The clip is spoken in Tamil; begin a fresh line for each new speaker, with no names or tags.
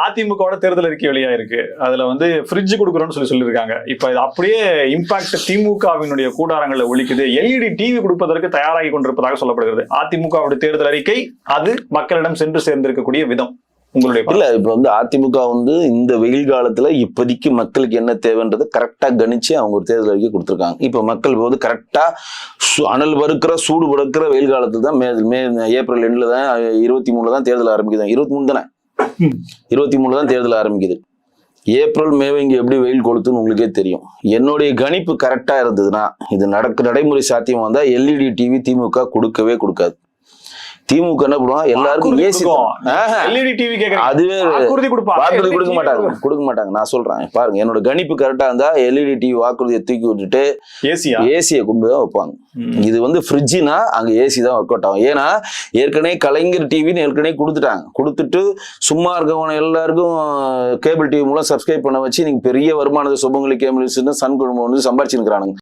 அதிமுகவோட தேர்தல் அறிக்கை வெளியா இருக்கு. அதுல வந்து ஃப்ரிட்ஜ் கொடுக்குறோம்னு சொல்லியிருக்காங்க. இப்ப இது அப்படியே இம்பாக்ட் திமுகவினுடைய கூடாரங்களை ஒழிக்குது. எல்இடி டிவி கொடுப்பதற்கு தயாராகி கொண்டிருப்பதாக சொல்லப்படுகிறது. அதிமுகவுடைய தேர்தல் அறிக்கை அது மக்களிடம் சென்று சேர்ந்திருக்கக்கூடிய விதம் உங்களுடைய
இல்ல. இப்ப வந்து அதிமுக வந்து இந்த வெயில் காலத்துல இப்போதைக்கு மக்களுக்கு என்ன தேவைன்றதை கரெக்டா கணிச்சு அவங்க ஒரு தேர்தல் அறிக்கை கொடுத்துருக்காங்க. இப்ப மக்கள் வந்து கரெக்டா அனல் வறுக்கிற சூடு படுக்கிற வெயில் காலத்துல தான் ஏப்ரல் எண்ட்ல தான் 23 தான் தேர்தல் ஆரம்பிக்குது. 23 தானே, 23 தான் தேர்தல் ஆரம்பிக்குது. ஏப்ரல் மேவை இங்க எப்படி வெயில் கொளுத்துன்னு உங்களுக்கே தெரியும். என்னுடைய கணிப்பு கரெக்டா இருந்ததுன்னா இது நடைமுறை சாத்தியம் வந்தா எல்இடி டிவி திமுக கொடுக்கவே கொடுக்காது. திமுக என்ன பண்ணுவாங்க, எல்லாருக்கும் ஏசி. அதுவே வாக்குறுதி கொடுக்க மாட்டாங்க. நான் சொல்றேன் பாருங்க, என்னோட கணிப்பு கரெக்டா இருந்தா எல்இடி டிவி வாக்குறுதியை தூக்கி விட்டுட்டு ஏசியை கொண்டு தான் வைப்பாங்க. இது வந்து ஃப்ரிட்ஜ்னா அங்க ஏசி தான் ஒர்க் அவுட் ஆகும். ஏன்னா ஏற்கனவே கலைஞர் டிவின்னு ஏற்கனவே கொடுத்துட்டு சும்மா இருக்கவங்க எல்லாருக்கும் கேபிள் டிவி மூலம் சப்ஸ்கிரைப் பண்ண வச்சு நீங்க பெரிய வருமானத்தை சுபங்களை கேபிள் சன் குழுமம் வந்து சம்பாதிச்சுக்கிறானுங்க.